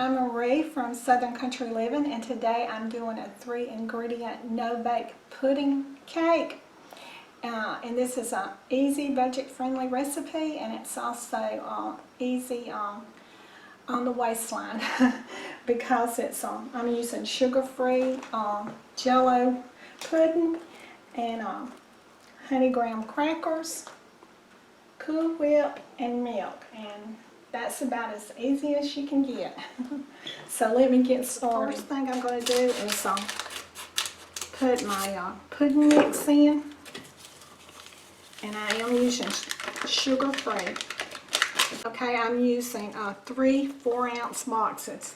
I'm Marie from Southern Country Living, and today I'm doing a 3-ingredient no-bake pudding cake. And this is an easy, budget-friendly recipe, and it's also easy on the waistline because it's I'm using sugar-free Jello pudding and honey graham crackers, Cool Whip, and milk. And that's about as easy as you can get. So let me get started. First thing I'm going to do is put my pudding mix in, and I am using sugar-free. Okay, I'm using 3 4-ounce boxes.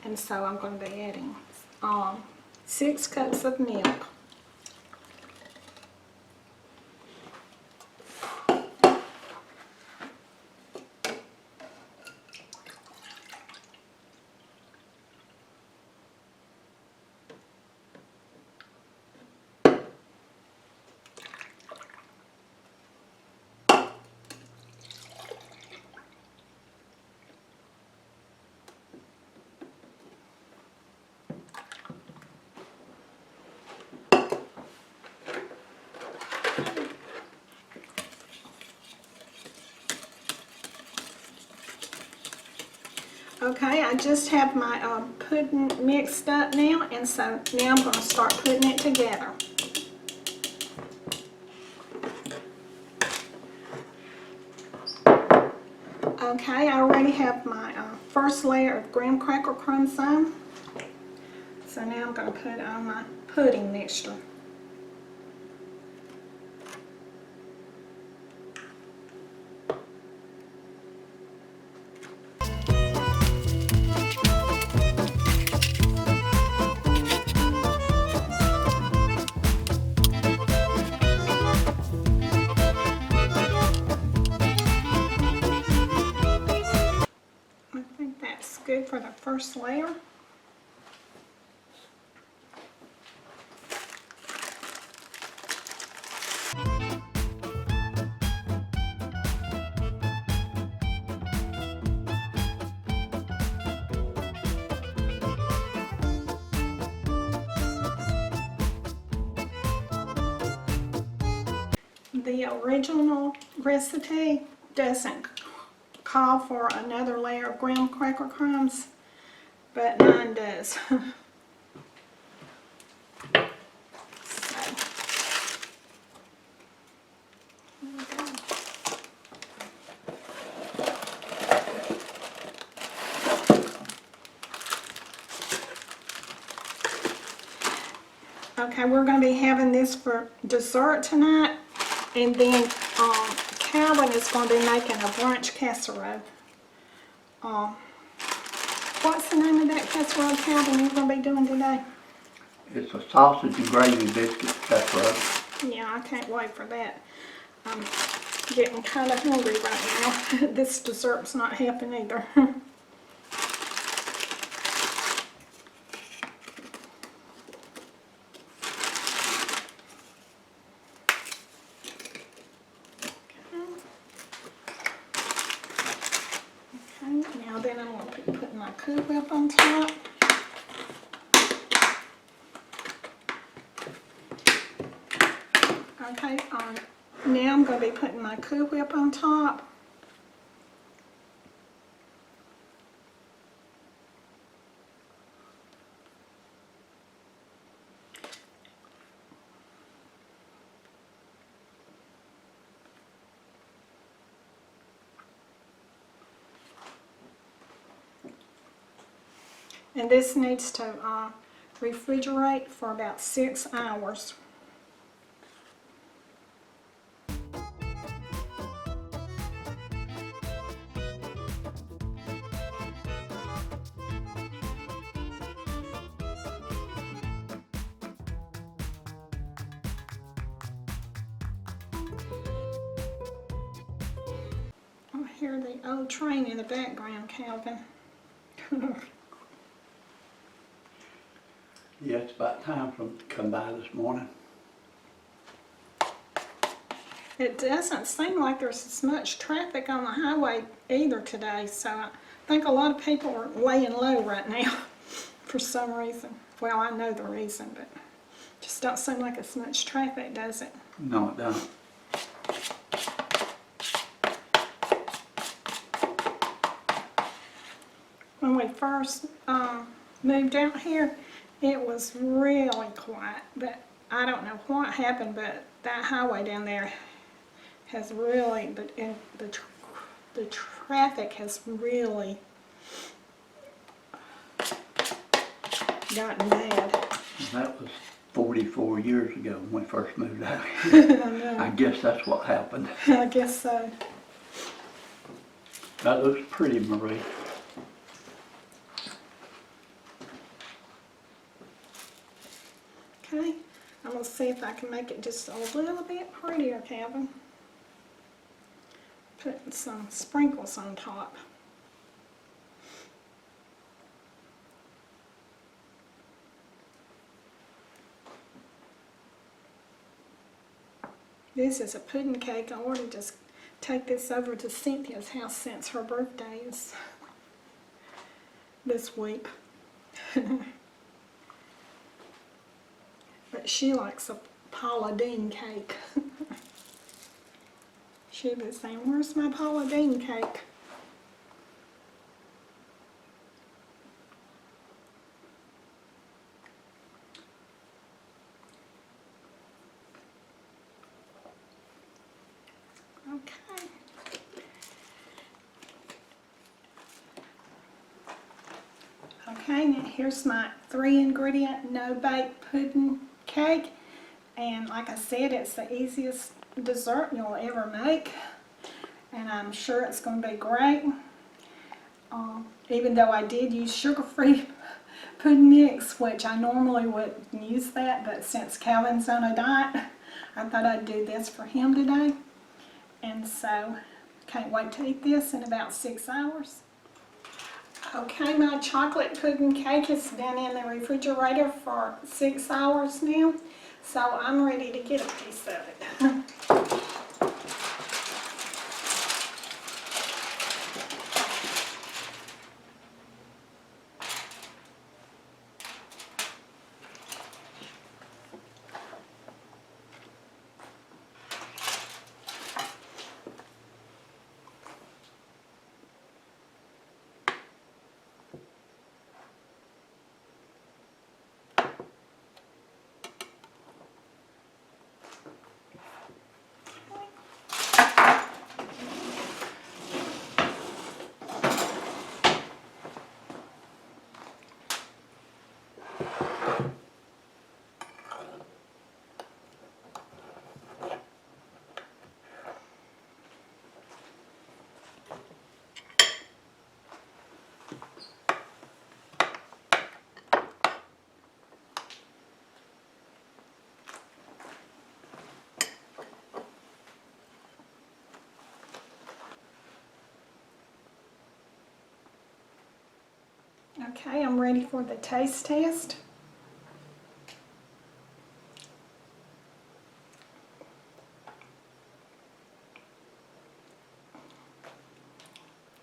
And so I'm going to be adding 6 cups of milk. Okay, I just have my pudding mixed up now, and so now I'm going to start putting it together. Okay, I already have my first layer of graham cracker crumbs on. So now I'm going to put on my pudding mixture. Good for the first layer. The original recipe doesn't call for another layer of graham cracker crumbs, but mine does. Okay, we're going to be having this for dessert tonight, and then Calvin is going to be making a brunch casserole. What's the name of that casserole, Calvin, you're going to be doing today? It's a sausage and gravy biscuit casserole. Yeah, I can't wait for that. I'm getting kind of hungry right now. This dessert's not helping either. Now then I'm going to be putting my Cool Whip on top. Okay, now I'm going to be putting my Cool Whip on top. And this needs to refrigerate for about 6 hours. hear the old train in the background, Calvin. Yeah, it's about time for them to come by this morning. It doesn't seem like there's as much traffic on the highway either today, so I think a lot of people are laying low right now for some reason. Well, I know the reason, but just don't seem like as much traffic, does it? No, it don't. When we first moved out here, it was really quiet, but I don't know what happened, but that highway down there has really, the traffic has really gotten bad. That was 44 years ago when we first moved out I here. know. I guess that's what happened. I guess so. That looks pretty, Marie. Okay, I'm gonna see if I can make it just a little bit prettier, Calvin. Putting some sprinkles on top. This is a pudding cake. I want to just take this over to Cynthia's house since her birthday is this week. But she likes a Paula Deen cake. She was saying, "Where's my Paula Deen cake?" Okay. Okay, now here's my 3-ingredient no-bake pudding cake. And like I said, it's the easiest dessert you'll ever make. And I'm sure it's going to be great. Even though I did use sugar-free pudding mix, which I normally wouldn't use that, but since Calvin's on a diet, I thought I'd do this for him today. And so, can't wait to eat this in about 6 hours. Okay, my chocolate pudding cake has been in the refrigerator for 6 hours now, so I'm ready to get a piece of it. Okay, I'm ready for the taste test.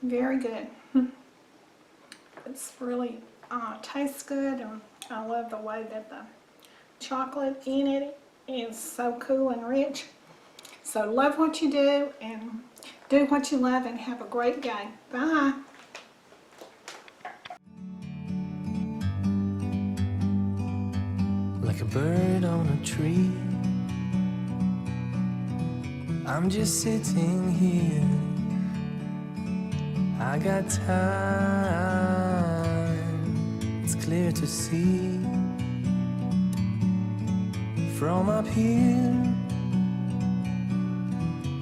Very good. It's really tastes good, and I love the way that the chocolate in it is so cool and rich. So love what you do, and do what you love, and have a great day. Bye. Like a bird on a tree, I'm just sitting here. I got time, it's clear to see. From up here,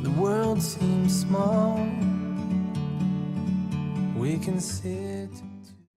the world seems small. We can sit